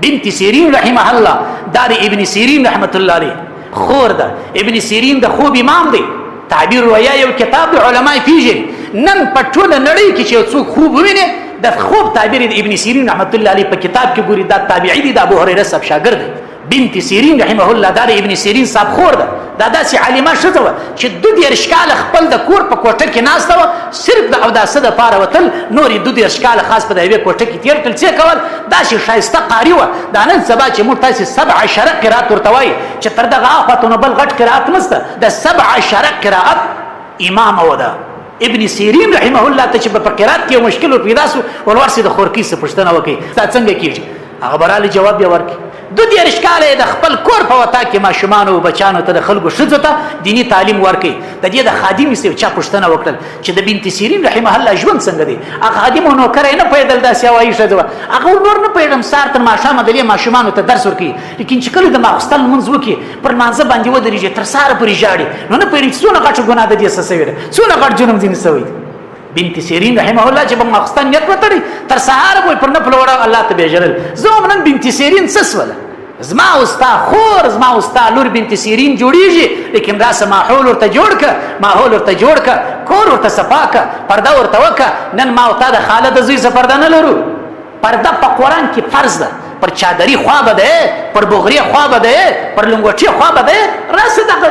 بنت سیرین رحمه الله دا د ابن سیرین رحمت الله علیه خور ده. ابن سیرین د خوب امام دی. تعبیر رؤیا یو کتاب د علماء پیژني. نن په ټوله نړۍ کې چې څوک خوب وویني د خوب تعبیر د ابن سیرین رحمت الله علیه په کتاب کې ګوري. دا تابعی دی، د ابو هريره صاحب شاګرد دی. بنت سیرین رحمه الله دا د ابن سیرین صاحب خور ده. دا داسې عالمه ښځه وه چې 22 کاله خپل د کور په کوټه کې ناسته وه، صرف د اوداسه دپاره وتل، نور یې 22 کاله خاص په د یوې کوټه کې تېر کړل. څه کول؟ داسې ښایسته قاري وه. دا نن سبا چې موږ تاسې 17 قرات ورته وایي چې تر دغه اخوا نو بل غټ قرات نشته. د 17 قرات امامه وه ده. ابن سیرین رحمه الله ته چې په قرات کې یو مشکل ور پیدا سو، ورورسې د خورکي څه پوښتنه وکړي دا څنګه کېږي؟ هغه براله جواب بیا ورکړي. 22 کاله د خپل کور په وتا کې ماشومانو او بچانو ته د خلکو ښځو ته دینی تعلیم ورکړي. د دې د خادم سره چا پوښتنه وکړل چې د بنت سیرین رحمه الله ژوند څنګه دی؟ هغه خادم نو کرای نه پیدل داسې وایي ښځه وه. هغه نور نه پیدم سار تر ماښامه د دې ماشومانو ته درس ورکوي، لیکن چې کله د ماخستن لمونځ وکړي پر لمانځه باندې ودرېږي تر سهاره پورې ژاړي. نو نه پوهېږي څونه غټه ګناه د دې څه سوې ده، څونه غټ جرم ځینې سوی دی. بنت سیرین رحمه الله چې په ماخستن نیت وتړي تر سهاره پورې پر نفل وړه الله ته بېژړل. زه هم نن بنت سیرین څه سوله؟ زما اوستا خور زما اوستا لور بنت سیرین جوړیږي، لیکن راسه ماحول ورته جوړ که، ماحول ورته جوړ که، کور ورته صفا که، پرده ورته وکه. نن ما او تا د خاله د زوی څه پرده نه لرو. پرده په قرآن کې فرض ده. پر چادري خوا به ده، پر بغري خوا به ده، پر لنګوټي خوا به ده. راسه دغه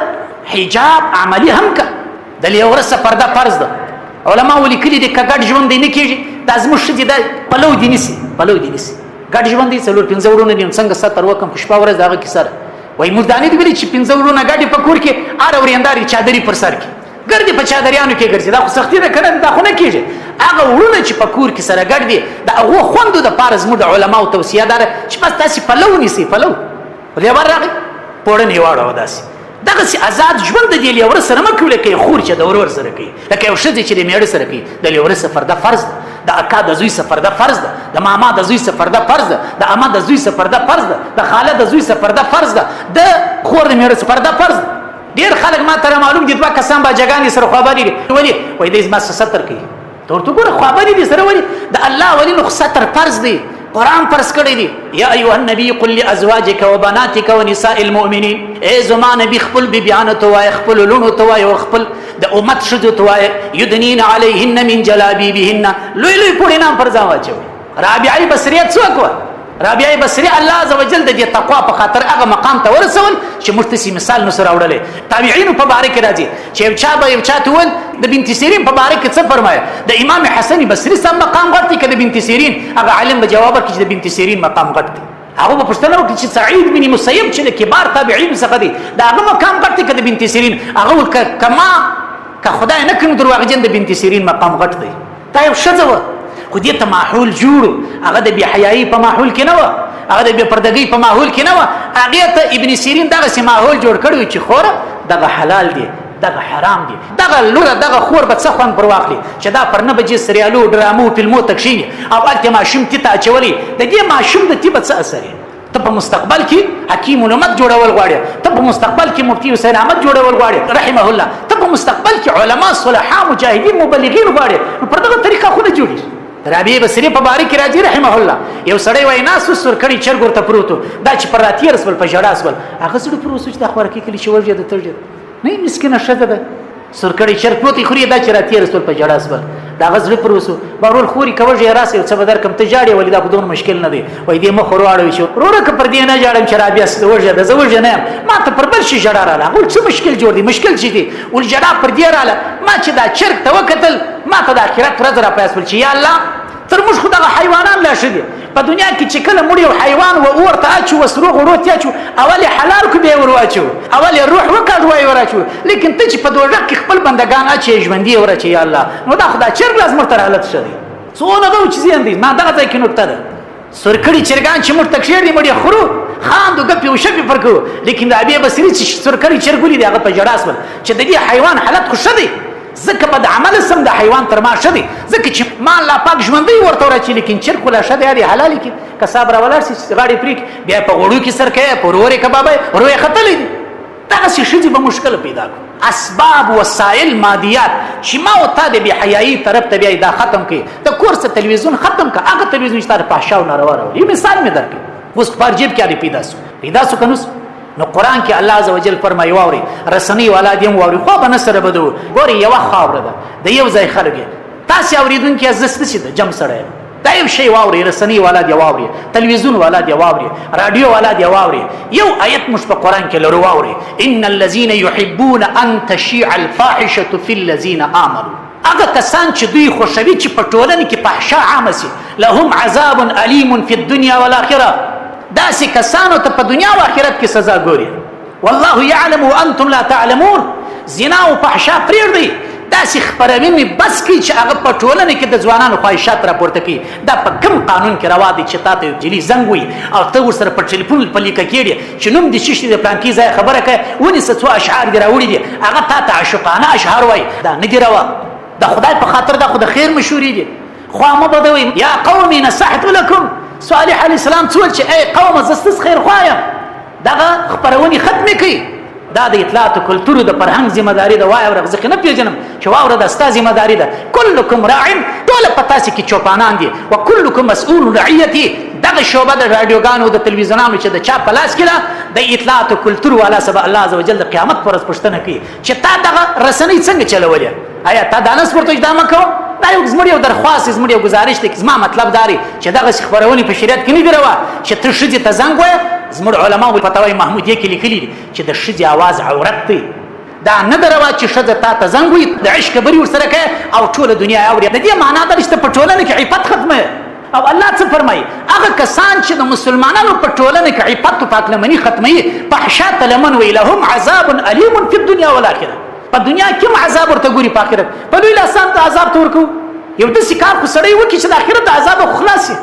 حجاب عملی هم که. د لیورسه پرده فرض ده. علما ولیکلي دي که ګډ ژوند دی نه کېږي. دا زموږ ښځې دا پلو دي نیسي، پلو دي نیسي. ګډ ژوند دی 4-5 وروڼه دي، څنګه ستر وکم په شپه ورځ د هغه کیسه ده. وایي موږ دا نه دي ویلي چې 5 وروڼه ګډې په کور کې هر ورېندارې چادري پر سر کې ګرځي، په چادریانو کې ګرځي. دا خو سختي ده که نه؟ دا خو نه کېږي. هغه وروڼه چې په کور کې سره ګډ دي د هغو خوندو دپاره زموږ د علماو توصیه دا ده چې بس تاسې پلو نیسئ. پلو لیور راغی پوړنې یې واړوه داسې. دغسې آزاد ژوند د دې لیوره سره مه کوي لکه یو خور چې د ورور سره کوي، لکه یو ښځې چې د مېړه سره کوي. د لیوره سفر ده فرض ده، د اکا د زوی سفر ده فرض ده، د ماما د زوی سفر ده فرض ده، د اما د زوی سفر ده فرض ده، د خاله د زوی سفر ده فرض ده، د خور د مېړه سفر ده فرض ده. ډېر خلک ما ته معلوم دي 2 کسان باجګانې سره خوابدي دي. ولې؟ وایي دی زما ستر کوي. ته ورته ګوره خوابدي دي سره ولې؟ د الله ولي نو ستر فرض دی، قرآن فرض کړی دی. یا ایها النبی قل لازواجک وبناتک ونساء المؤمنین. ای زما نبی خپل بیبیانو ته وایه، خپل لونو ته وایه، او خپل د امت ښځو ته وایه یدنین علیهن من جلابیبهن. لوی لوی پوړې نام پر ځان واچوي. رابعه بصریه څوک وه؟ رابعه بصری الله عز وجل د دې تقوا په خاطر هغه مقام ته ورسول چې موږ ته مثال نو سره وړلی. تابعینو په باره کې راځي چې یو چا به یو چا ته وویل د بنت سیرین په باره کې څه فرمایه؟ د امام حسن بصري صاحب مقام غټ دی که د بنت سیرین؟ هغه عالم به جواب ورکړي چې د بنت سیرین مقام غټ دی. هغه به پوښتنه وکړي چې سعید بن مسیب چې د کبار تابعینو څخه دی د هغه مقام غټ دی که د بنت سیرین؟ هغه وویل که خدای نه کړي درواغجن د بنت سیرین مقام غټ دی. دا یو ښځه وه خو دې ته ماحول جوړو. هغه د بې حیایي په ماحول کې نه وه، هغه د بې پردګۍ په ماحول کې نه وه. هغې ته ابن سیرین دغسې ماحول جوړ کړی و چې خوره دغه حلال دی، دغه حرام دی. دغه لوره دغه خور به څه خوند پر واخلي چې دا پر 9 بجې سریالو ډرامو فلمو ته کښېني او هلته ماشوم تی ته اچولی. د دې ماشوم د تی به څه اثر یې؟ ته په مستقبل کې حکیم الامت جوړول غواړې، ته په مستقبل کې مفتي حسین احمد جوړول غواړې رحمه الله، ته په مستقبل کې علما صلحا مجاهدین مبلغین غواړې، نو پر دغه طریقه خو نه جوړېږي. رابعه بصري په باره کې راځي رحمه الله. یو سړی وایي ناست و سورکړی چرګ ورته پروت و، دا چې پر راتېر سول په ژړا سول. هغه سړي پروت و چې دا خوارکي کلي چې وژېده تژېده نه مسکینه ښځه ده، سورکړی چرګ پروت یې خوري، دا چې راتېر سول په ژړا سول. د هغه زړه پروت و. بهرول خوري که وژې راسه یو څه به درکړم، ته ژاړې ولې دا خو دومره مشکل نه دی. وایي دې مخ ور واړوي چې وروره که پر دې نه ژاړم چې رابعه وژېده زه وژې نه یم، ما ته پر بل شي ژړا راله. هغه څه مشکل جوړ دی؟ مشکل چې دی ول ژړا پر دې راله. ما چې دا چرګ ته وکتل ما ته د آخرت ورځ را په یاد شول چې یا الله تر موږ خو دغه حیوانان لا ښه دي. په دنیا کې چې کله موږ یو حیوان اور ته اچو وسروغ ورو ته اچو اول یې حلال کو بیا ور واچو، اول یې روح وکړ وای ور اچو. لیکن ته چې په دوزخ کې خپل بندگان اچي ژوندي ور اچي یا الله، نو دا خدای چرګ لازم تر حالت شدي څونه دا چې زین دي. ما دغه ځای کې نقطه ده سورکړي چرګان چې موږ تکشیر دي موږ خورو خاندو ګپې او شپې فرقو. لیکن د ابي بصري چې سورکړي چرګولي دی هغه په جړا سول چې د دې حیوان حالت خو شدي ځکه بد عمل سم د حیوان تر ما شدي، ځکه چې ما الله پاک ژوندۍ ورته ورچي. لیکن چرګ ولا شدي هرې حلال کې که صبر ولاړ سي غاړې پرېږدي بیا په غوړو کې سر کوي په ورورې کبابه روی ختلی دي. دغسې ښځې به مشکل پیدا کړو. اسباب وسایل مادیات چې ما او تا د بې حیایي طرف ته بیایي دا ختم کړي. د کور څه تلویزیون ختم کړه، هغه تلویزیون چې تا د فحشا او ناروا راوړي. یو مثال مې درکړي اوس پر جیب کې پیدا سو کنوس. نو قران کې الله عزوجل فرمایي واوري رسنی والا دیم واوري خو به نسره بدو ګوري یو خاور ده د یو ځای خلک تاسو اوریدونکو زسته شي د جم سره دا یو شی واوري رسنی والا دی واوري تلویزیون والا دی واوري رادیو والا دی واوري یو آیت مش په قران کې لرو واوري ان الذين يحبون ان تشيع الفاحشه في الذين امنوا هغه کسان چې دوی خوشوي چې په ټولنه کې فحشا عامه سي لهم عذاب الیم فی الدنيا والاخره داسې کسانو ته په دنیا او آخرت کې سزا ګوري والله يعلم وانتم لا تعلمون زنا او فحشا پریږدي داسې خبروي بس کی چې هغه په ټولنه کې د ځوانانو خواهشات راپورته کوي دا په کوم قانون کې روا دي چې تاسو جلی زنګ وي او ته ورسره په ټلیفون په لیکه کېږي چې نوم د شیشې د پلان کې ځای خبره کوي ونی څه اشعار دی راوړي دي هغه تاسو عاشقانه اشعار وای دا نه دی روا د خدای په خاطر د خدای خیر مشورې دي خو ما بدوي یا قوم نصحت لكم صالح علیہ السلام څول چې ای قوم زستس خیر خوایم دغه خبرونی ختم کړي دا د اطلاعات او کلتور د فرهنګ ذمہ داری د وای او رغزه نه پیژنم چې واوره د استاد ذمہ داری ده کلکم راع ټول پتا سي کې چوپانان دي او کلکم مسؤول رعیتی دغه شوبه د رادیوګانو د تلویزیونانو چې د چا پلاس کړه د اطلاعات او کلتور والا سبا الله عزوجل د قیامت پر ورځ پښتنه کوي چې تا دغه رسنۍ څنګه چلولې آیا تا دانس ورته اقدام وکړو دا یو زموږ یو درخواست زموږ یو گزارش دی زما مطلب داري چې دغه خبرونه په شریعت کې نه دی روا چې تر شدي ته زنګ وای زموږ علما په فتاوی محمودیه کې لیکلي چې د شدي आवाज عورت دی دا نه دروا چې شد ته زنګ وي د عشق بری ورسره کوي او ټول دنیا اوري د دې معنا دا چې په ټولنه کې عفت ختمه او الله څه فرمایي هغه کسان چې د مسلمانانو په ټولنه کې عفت او پاکلمنی ختمي فحشا لمن ویلهم عذاب الیم فی الدنيا والاخره په دنیا کې عذاب ورته ګوري په آخرت په لوی لسان ته عذاب تورکو یو د سکار خو سړی وکي چې د آخرت د عذاب خلاصي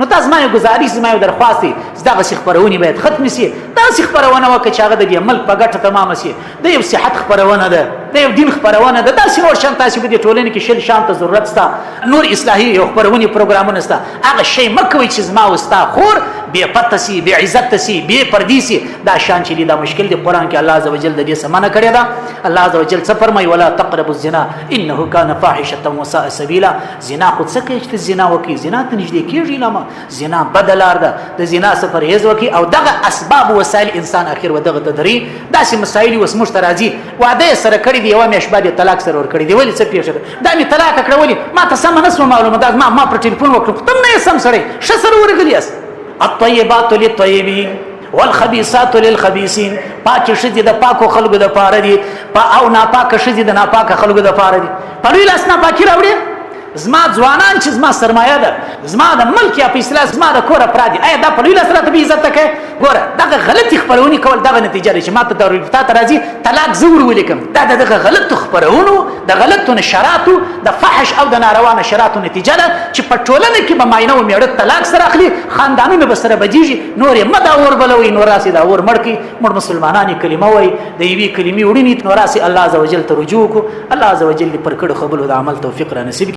نو تاسو ما یو گزارش زما یو درخواست دغه خبرونه باید ختم شي دا خبرونه وکړي چې هغه د ملک په ګټه تمام شي د یو صحت خبرونه ده د یو دین خبرونه ده دا نور شان تاسو په دې ټولنه کې شل شان ته ضرورت ستا نور اصلاحي یو خبرونه پروګرامونه ستا هغه شی مکوي چې زما وستا خور بے پته سي بے عزت سي بے پردي سي دا شان چې دا مشکل دی قران کې الله عزوجل د دې سمانه کړی دا الله عزوجل څه فرمایي ولا تقربوا الزنا انه كان فاحشه وساء سبيلا زنا خود څه کوي چې زنا وکي زنا ته نږدې کیږي لمه زنا بدلار ده د زنا سفر هیڅ وکي او دغه اسباب وسایل انسان اخر ودغه تدری داسې مسایل وس مشترازي وعده سره کړی دی او مې شباب طلاق سره ور کړی دی ولې څه پیښه دا می طلاق کړولې ما ته سم نه معلومه ده ما پر ټلیفون وکړم تم نه سم سره شسر ورغلیاس الطيبات للطيبين والخبيثات للخبيثين پاک شذ د پاکو خلقو د پاره دي او ناپاک شذ د ناپاک خلقو د پاره دي په ویل اسنا پاکي راوړي زما ځوانان چې زما سرمایه ده زما د ملک یا پیسې زما د کور افراد ایا دا په ویل سره ته عزت کوي ګوره دغه غلطي خبرونه کول دغه نتیجه چې ما ته د رفات راځي طلاق زور ولیکم دا دغه غلط خبرونه د غلط نشراتو د فحش او د ناروا نشراتو نتیجه ده چې په ټولنه کې به ماینه او میړه طلاق سره اخلي خاندانونه به سره بجیږي نور مدا اور بلوي نور راسي دا اور مړکی مړ مسلمانانی کلمه وای د یوې کلمې وړي نور راسي الله عزوجل ته رجوع کو الله عزوجل پر کړه قبول د عمل توفیق را نصیب